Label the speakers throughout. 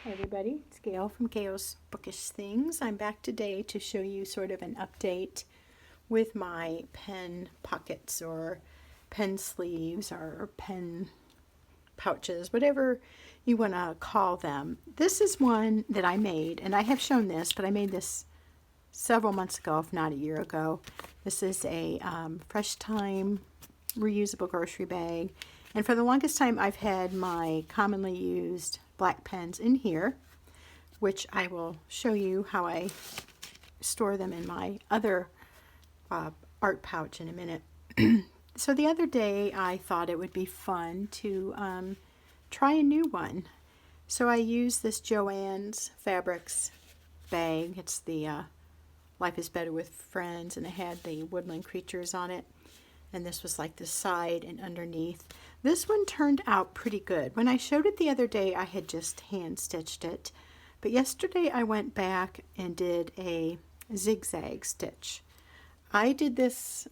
Speaker 1: Hi everybody, it's Gail from Gail's Bookish Things. I'm back today to show you sort of an update with my pen pockets or pen sleeves or pen pouches, whatever you want to call them. This is one that I made, and I have shown this, but I made this several months ago, if not a year ago. This is a Fresh Time reusable grocery bag. And for the longest time, I've had my commonly used black pens in here, which I will show you how I store them in my other art pouch in a minute. So the other day, I thought it would be fun to try a new one. So I used this Joann's Fabrics bag. It's the Life is Better with Friends, and it had the woodland creatures on it. And this was like the side and underneath. This one turned out pretty good. When I showed it the other day, I had just hand stitched it. But yesterday I went back and did a zigzag stitch. I did this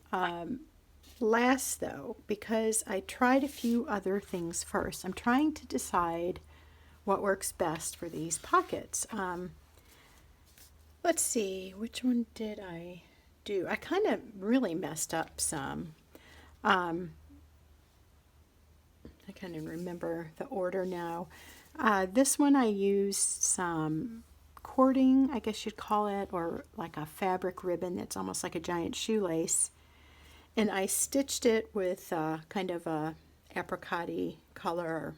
Speaker 1: last though because I tried a few other things first. I'm trying to decide what works best for these pockets. Let's see, which one did I do? I kind of really messed up some. I can't even remember the order now. This one I used some cording, I guess you'd call it, or like a fabric ribbon that's almost like a giant shoelace. And I stitched it with kind of a apricot-y color.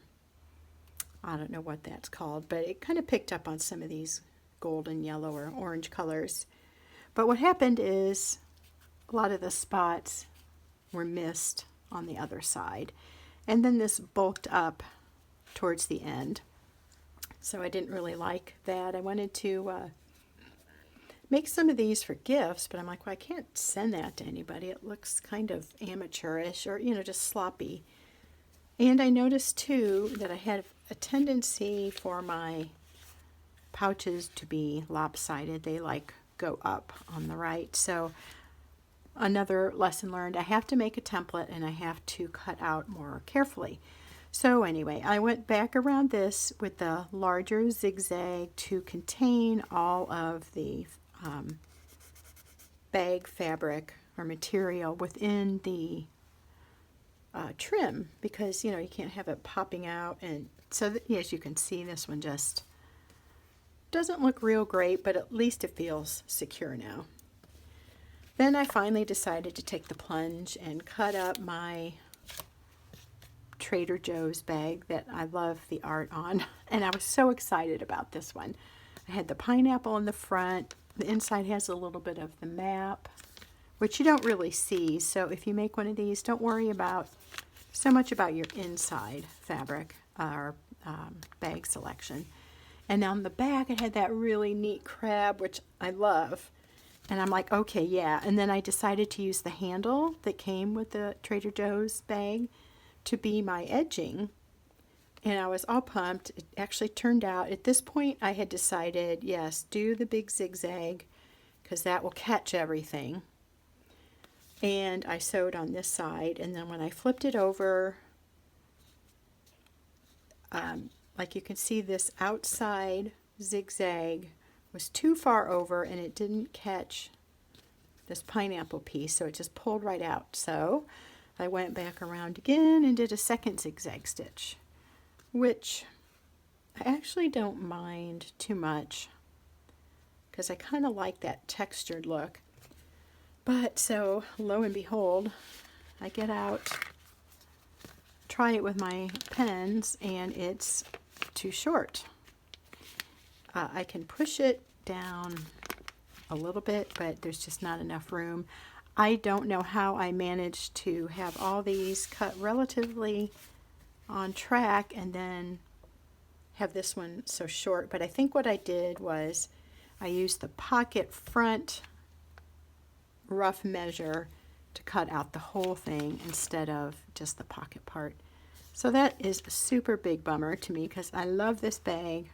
Speaker 1: I don't know what that's called, but it kind of picked up on some of these golden yellow or orange colors. But what happened is a lot of the spots were missed on the other side. And then this bulked up towards the end. So I didn't really like that. I wanted to make some of these for gifts, but I'm like, well, I can't send that to anybody. It looks kind of amateurish or, just sloppy. And I noticed too that I had a tendency for my pouches to be lopsided. They like go up on the right. So another lesson learned, I have to make a template and I have to cut out more carefully. So anyway, I went back around this with the larger zigzag to contain all of the bag fabric or material within the trim, because you can't have it popping out. And so as you can see, this one just doesn't look real great, but at least it feels secure now. Then I finally decided to take the plunge and cut up my Trader Joe's bag that I love the art on. And I was so excited about this one. I had the pineapple in the front. The inside has a little bit of the map, which you don't really see. So if you make one of these, don't worry about so much about your inside fabric or bag selection. And on the back, it had that really neat crab, which I love. And I'm like, okay, yeah. And then I decided to use the handle that came with the Trader Joe's bag to be my edging. And I was all pumped. It actually turned out, at this point, I had decided, yes, do the big zigzag, because that will catch everything. And I sewed on this side. And then when I flipped it over, like you can see, this outside zigzag was too far over and it didn't catch this pineapple piece, so it just pulled right out. So I went back around again and did a second zigzag stitch, which I actually don't mind too much because I kind of like that textured look. But so lo and behold, I get out, try it with my pens, and it's too short. I can push it down a little bit, but there's just not enough room. I don't know how I managed to have all these cut relatively on track and then have this one so short. But I think what I did was I used the pocket front rough measure to cut out the whole thing instead of just the pocket part. So that is a super big bummer to me because I love this bag.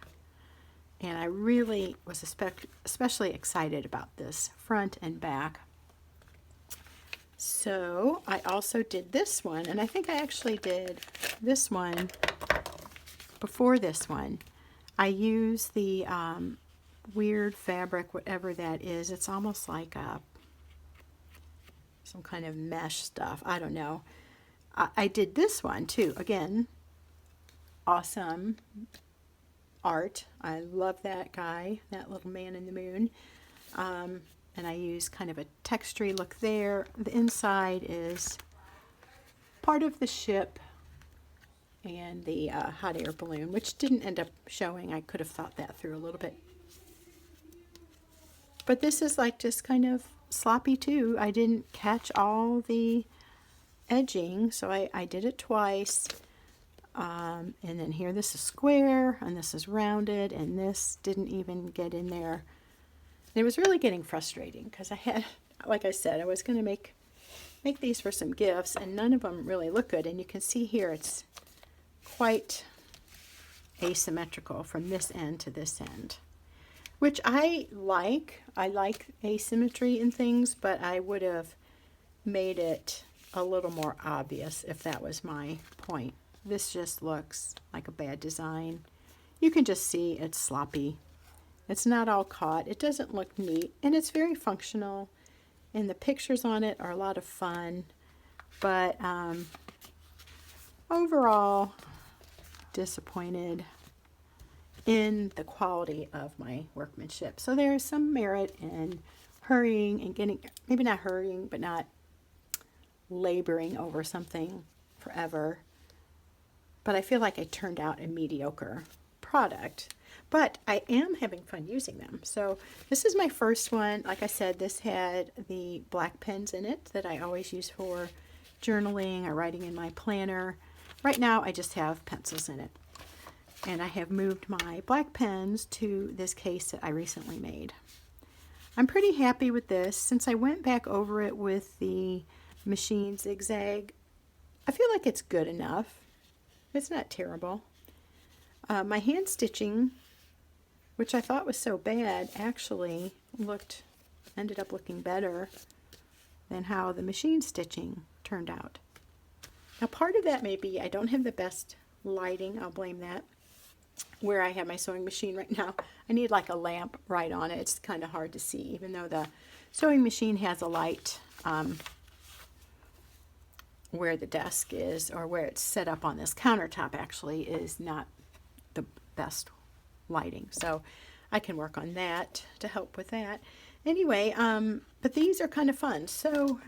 Speaker 1: And I really was especially excited about this front and back. So I also did this one, and I think I actually did this one before this one. I use the weird fabric, whatever that is. It's almost like some kind of mesh stuff. I don't know. I did this one too. Again, awesome art. I love that guy, that little man in the moon. And I use kind of a textury look there. The inside is part of the ship and the hot air balloon, which didn't end up showing. I could have thought that through a little bit. But this is like just kind of sloppy too. I didn't catch all the edging, so I did it twice. And then here this is square, and this is rounded, and this didn't even get in there. It was really getting frustrating because I had, like I said, I was going to make these for some gifts, and none of them really look good. And you can see here it's quite asymmetrical from this end to this end, which I like. I like asymmetry in things, but I would have made it a little more obvious if that was my point. This just looks like a bad design. You can just see it's sloppy. It's not all caught. It doesn't look neat, and it's very functional, and the pictures on it are a lot of fun, but overall disappointed in the quality of my workmanship. So there's some merit in hurrying and getting, maybe not hurrying, but not laboring over something forever. But I feel like I turned out a mediocre product. But I am having fun using them. So this is my first one. Like I said, this had the black pens in it that I always use for journaling or writing in my planner. Right now I just have pencils in it. And I have moved my black pens to this case that I recently made. I'm pretty happy with this. Since I went back over it with the machine zigzag, I feel like it's good enough. It's not terrible. My hand stitching, which I thought was so bad, actually ended up looking better than how the machine stitching turned out. Now part of that may be I don't have the best lighting. I'll blame that. Where I have my sewing machine right now, I need like a lamp right on it. It's kind of hard to see, even though the sewing machine has a light where the desk is, or where it's set up on this countertop actually is not the best lighting. So I can work on that to help with that. Anyway, but these are kind of fun. So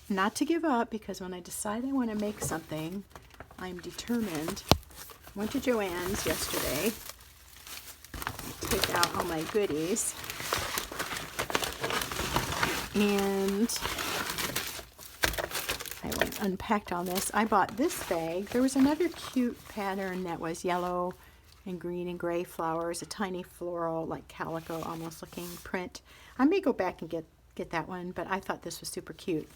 Speaker 1: not to give up, because when I decide I want to make something, I'm determined. I went to Joann's yesterday, take out all my goodies, and I went unpacked all this. I bought this bag. There was another cute pattern that was yellow and green and gray flowers, a tiny floral, like calico almost looking print. I may go back and get that one, but I thought this was super cute.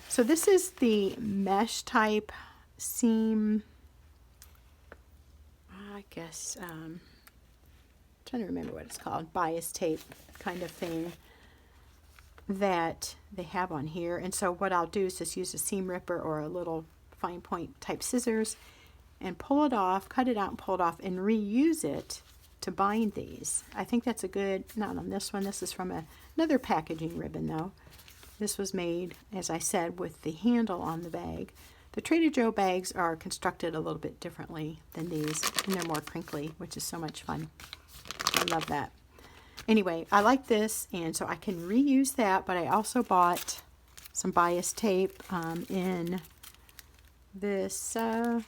Speaker 1: So this is the mesh type seam, I guess, trying to remember what it's called, bias tape kind of thing that they have on here. And so what I'll do is just use a seam ripper or a little fine point type scissors and pull it off, cut it out and pull it off, and reuse it to bind these. I think that's a good, not on this one, this is from another packaging ribbon though. This was made, as I said, with the handle on the bag. The Trader Joe bags are constructed a little bit differently than these, and they're more crinkly, which is so much fun. I love that. Anyway, I like this, and so I can reuse that, but I also bought some bias tape in this, so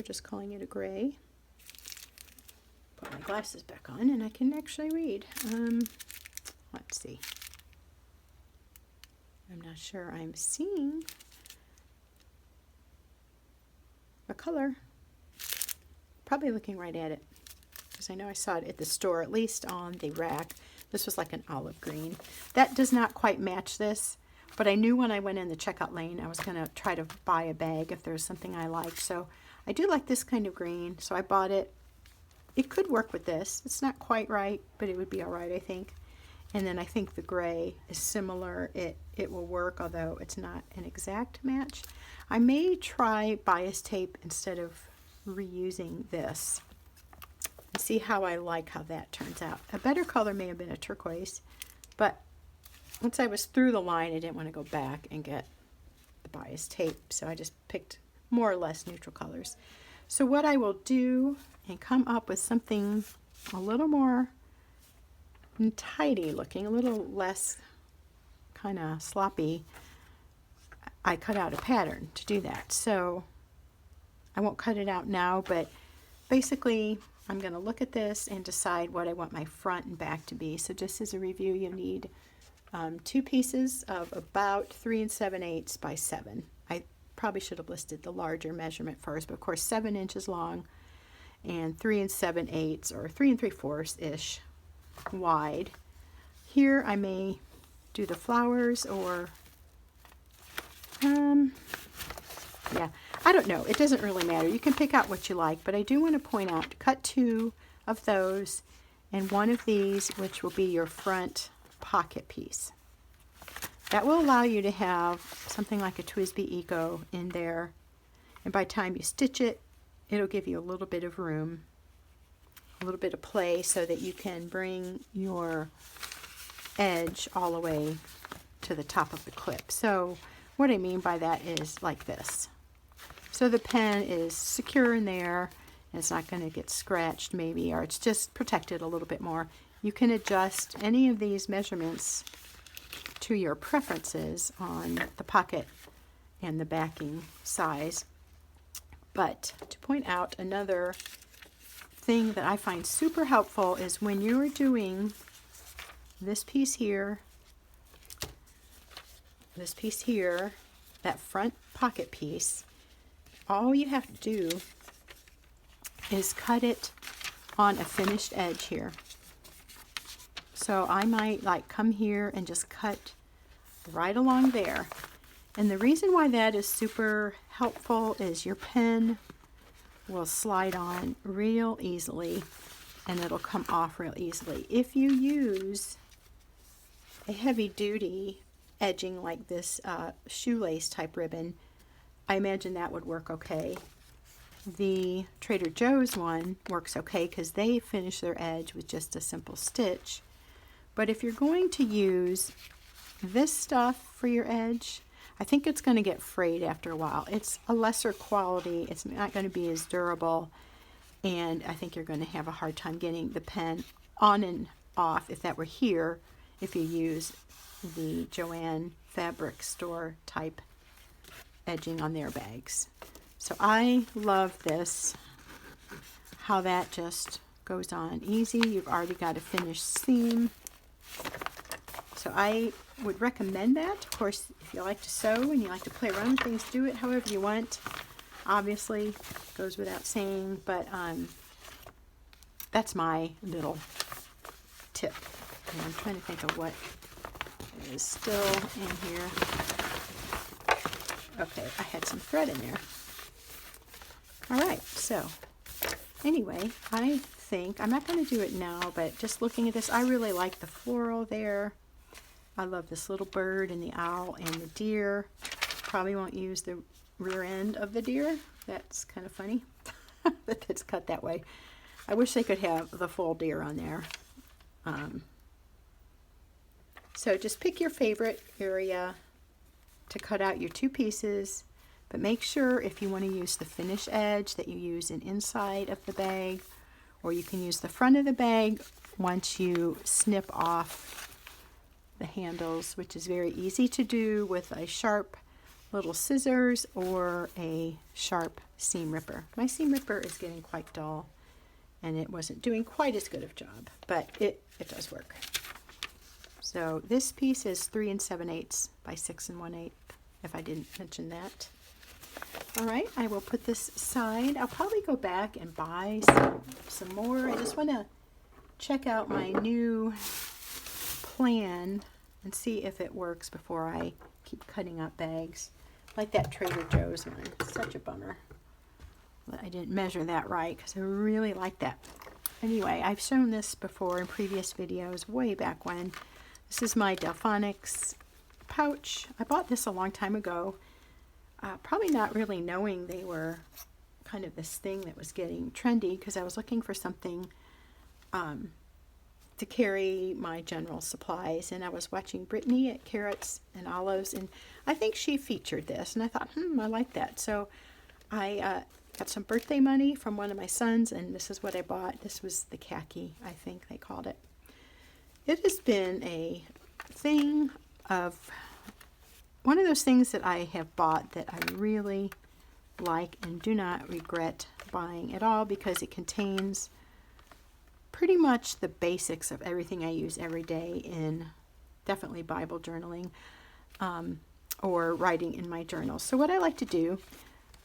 Speaker 1: just calling it a gray. Put my glasses back on, and I can actually read. Let's see. I'm not sure I'm seeing a color. Probably looking right at it, because I know I saw it at the store, at least on the rack. This was like an olive green. That does not quite match this, but I knew when I went in the checkout lane I was going to try to buy a bag if there was something I liked. So I do like this kind of green, so I bought it. It could work with this. It's not quite right, but it would be all right, I think. And then I think the gray is similar. It will work, although it's not an exact match. I may try bias tape instead of reusing this. See how I like how that turns out. A better color may have been a turquoise, but once I was through the line, I didn't want to go back and get the bias tape, so I just picked more or less neutral colors. So what I will do and come up with something a little more tidy looking, a little less kind of sloppy. I cut out a pattern to do that, so I won't cut it out now, but basically I'm going to look at this and decide what I want my front and back to be. So just as a review, you need 2 pieces of about 3 7/8 by 7. I probably should have listed the larger measurement first, but of course 7 inches long and 3 7/8 or 3 3/4 ish wide. Here I may do the flowers, or yeah, I don't know. It doesn't really matter. You can pick out what you like, but I do want to point out, cut 2 of those and 1 of these, which will be your front pocket piece. That will allow you to have something like a TWSBI Eco in there, and by the time you stitch it, it'll give you a little bit of room, a little bit of play, so that you can bring your edge all the way to the top of the clip. So what I mean by that is like this. So the pen is secure in there, and it's not going to get scratched maybe, or it's just protected a little bit more. You can adjust any of these measurements to your preferences on the pocket and the backing size. But to point out another thing that I find super helpful is when you're doing this piece here, that front pocket piece, all you have to do is cut it on a finished edge here. So I might like come here and just cut right along there. And the reason why that is super helpful is your pen will slide on real easily, and it'll come off real easily. If you use a heavy duty edging like this shoelace type ribbon, I imagine that would work okay. The Trader Joe's one works okay because they finish their edge with just a simple stitch. But if you're going to use this stuff for your edge, I think it's going to get frayed after a while. It's a lesser quality. It's not going to be as durable, and I think you're going to have a hard time getting the pen on and off if that were here, if you use the Joann Fabric Store type edging on their bags. So I love this, how that just goes on easy. You've already got a finished seam. So I would recommend that. Of course, if you like to sew and you like to play around with things, do it however you want. Obviously, goes without saying, but that's my little tip. And I'm trying to think of what is still in here. Okay, I had some thread in there. All right, so anyway, I think, I'm not going to do it now, but just looking at this, I really like the floral there. I love this little bird and the owl and the deer. Probably won't use the rear end of the deer. That's kind of funny that it's cut that way. I wish they could have the full deer on there. So just pick your favorite area to cut out your 2 pieces, but make sure if you want to use the finish edge that you use an inside of the bag, or you can use the front of the bag once you snip off the handles, which is very easy to do with a sharp little scissors or a sharp seam ripper. My seam ripper is getting quite dull, and it wasn't doing quite as good of a job, but it does work. So this piece is 3 7/8 by 6 1/8, if I didn't mention that. All right, I will put this aside. I'll probably go back and buy some more. I just want to check out my new plan and see if it works before I keep cutting up bags. Like that Trader Joe's one. It's such a bummer that I didn't measure that right, because I really like that. Anyway, I've shown this before in previous videos way back when. This is my Delphonics pouch. I bought this a long time ago, probably not really knowing they were kind of this thing that was getting trendy, because I was looking for something to carry my general supplies. And I was watching Brittany at Carrots and Olives, and I think she featured this, and I thought, I like that. So I got some birthday money from one of my sons, and this is what I bought. This was the khaki, I think they called it. It has been a thing of one of those things that I have bought that I really like and do not regret buying at all, because it contains pretty much the basics of everything I use every day in definitely Bible journaling or writing in my journal. So what I like to do,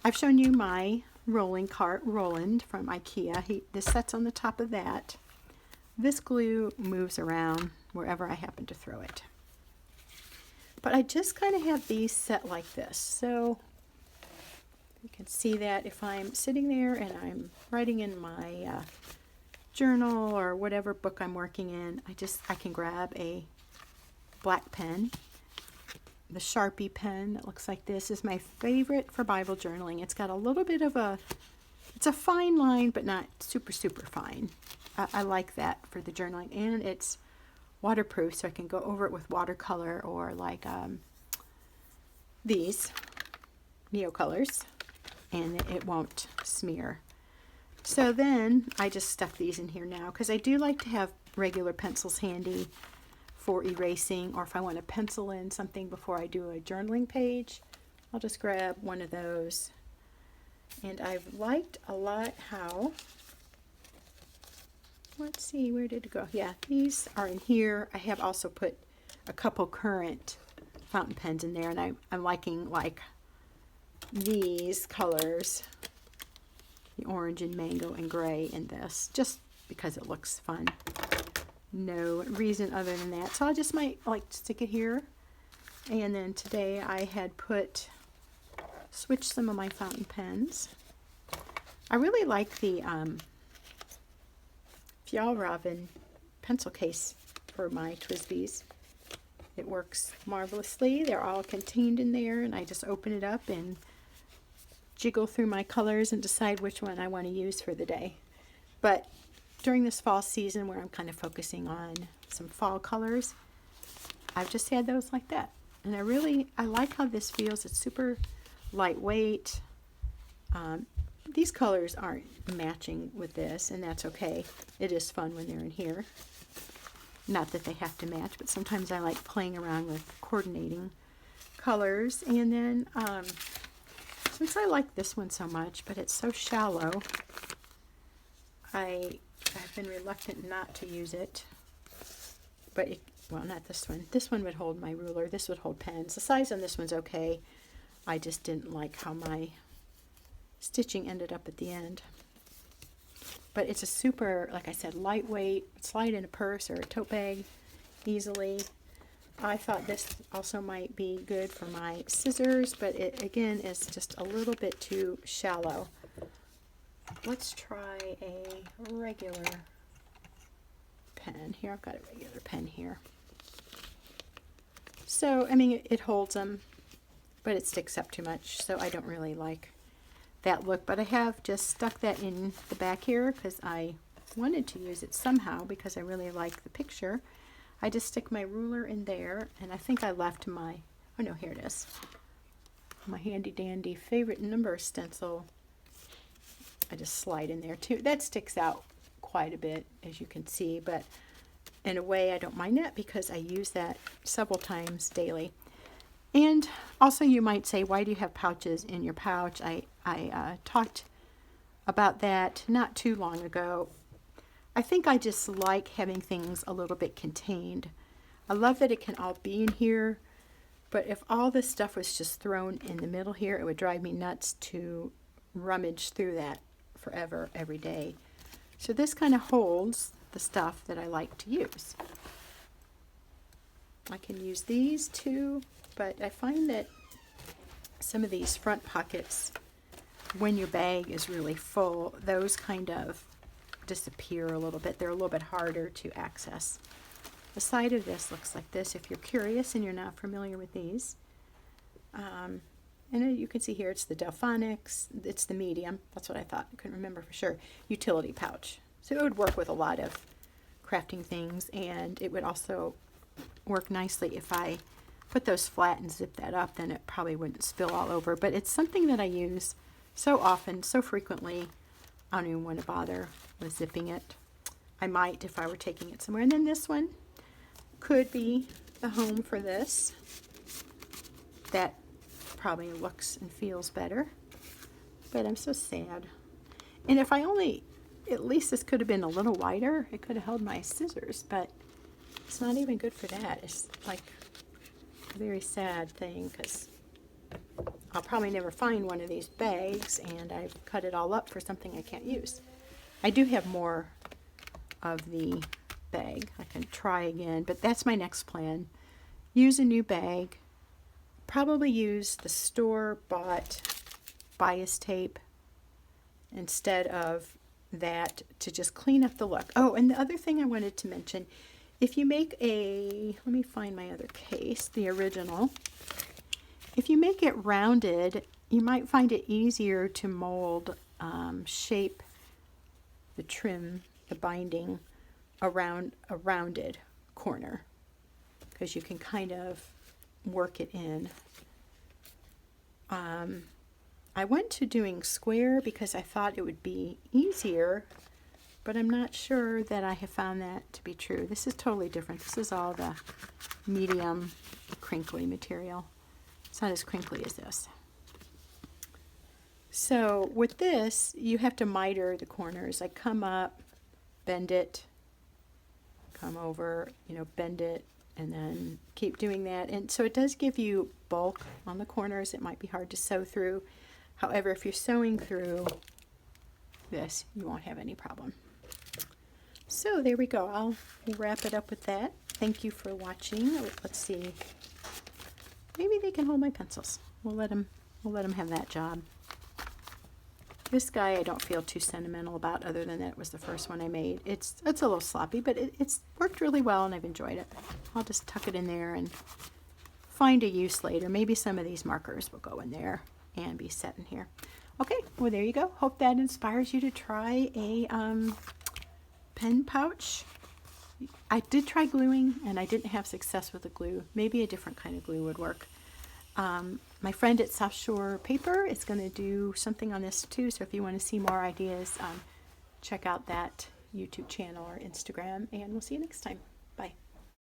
Speaker 1: I've shown you my rolling cart, Roland from IKEA. This sets on the top of that. This glue moves around wherever I happen to throw it. But I just kind of have these set like this. So you can see that if I'm sitting there and I'm writing in my journal or whatever book I'm working in, I can grab a black pen. The Sharpie pen that looks like this is my favorite for Bible journaling. It's got a little bit of it's a fine line, but not super, super fine. I like that for the journaling, and it's waterproof, so I can go over it with watercolor or like these Neo colors, and it won't smear. So then I just stuck these in here now, because I do like to have regular pencils handy for erasing, or if I want to pencil in something before I do a journaling page, I'll just grab one of those. And I've liked a lot how, let's see, where did it go? Yeah, these are in here. I have also put a couple current fountain pens in there, and I'm liking like these colors, the orange and mango and gray in this, just because it looks fun. No reason other than that. So I just might like stick it here. And then today I had switched some of my fountain pens. I really like the Fjallraven pencil case for my TWSBIs. It works marvelously. They're all contained in there, and I just open it up and jiggle through my colors and decide which one I want to use for the day. But during this fall season where I'm kind of focusing on some fall colors, I've just had those like that. And I like how this feels. It's super lightweight. These colors aren't matching with this, and that's okay. It is fun when they're in here. Not that they have to match, but sometimes I like playing around with coordinating colors. And then since I like this one so much, but it's so shallow, I've been reluctant not to use it. But, well, not this one. This one would hold my ruler. This would hold pens. The size on this one's okay. I just didn't like how my stitching ended up at the end. But it's a super, like I said, lightweight, slide in a purse or a tote bag easily. I thought this also might be good for my scissors, but it again is just a little bit too shallow. Let's try a regular pen. Here, I've got a regular pen here. So, I mean, it holds them, but it sticks up too much, so I don't really like that look. But I have just stuck that in the back here because I wanted to use it somehow because I really like the picture. I just stick my ruler in there, and I think I left my, oh no, here it is, my handy dandy favorite number stencil. I just slide in there too. That sticks out quite a bit, as you can see, but in a way I don't mind that because I use that several times daily. And also you might say, why do you have pouches in your pouch? I talked about that not too long ago. I think I just like having things a little bit contained. I love that it can all be in here, but if all this stuff was just thrown in the middle here, it would drive me nuts to rummage through that forever, every day. So this kind of holds the stuff that I like to use. I can use these too, but I find that some of these front pockets, when your bag is really full, those kind of disappear a little bit. They're a little bit harder to access. The side of this looks like this if you're curious and you're not familiar with these. And you can see here it's the Delphonics, it's the medium, that's what I thought, I couldn't remember for sure, utility pouch. So it would work with a lot of crafting things, and it would also work nicely if I put those flat and zip that up. Then it probably wouldn't spill all over. But it's something that I use so often, so frequently, I don't even want to bother with zipping it. I might if I were taking it somewhere. And then this one could be the home for this. That probably looks and feels better. But I'm so sad. And if I only, at least this could have been a little wider. It could have held my scissors, but it's not even good for that. It's like a very sad thing, because I'll probably never find one of these bags, and I've cut it all up for something I can't use. I do have more of the bag. I can try again, but that's my next plan. Use a new bag. Probably use the store-bought bias tape instead of that to just clean up the look. Oh, and the other thing I wanted to mention, if you make a, let me find my other case, the original. If you make it rounded, you might find it easier to mold, shape the trim, the binding around a rounded corner, because you can kind of work it in. I went to doing square because I thought it would be easier, but I'm not sure that I have found that to be true. This is totally different. This is all the medium crinkly material. It's not as crinkly as this. So with this, you have to miter the corners. I come up, bend it, come over, bend it, and then keep doing that. And so it does give you bulk on the corners. It might be hard to sew through. However, if you're sewing through this, you won't have any problem. So there we go. I'll wrap it up with that. Thank you for watching. Let's see. Maybe they can hold my pencils. We'll let them have that job. This guy I don't feel too sentimental about, other than that it was the first one I made. It's a little sloppy, but it's worked really well and I've enjoyed it. I'll just tuck it in there and find a use later. Maybe some of these markers will go in there and be set in here. Okay, well there you go. Hope that inspires you to try a pen pouch. I did try gluing and I didn't have success with the glue. Maybe a different kind of glue would work. My friend at South Shore Paper is going to do something on this too, so if you want to see more ideas, check out that YouTube channel or Instagram, and we'll see you next time.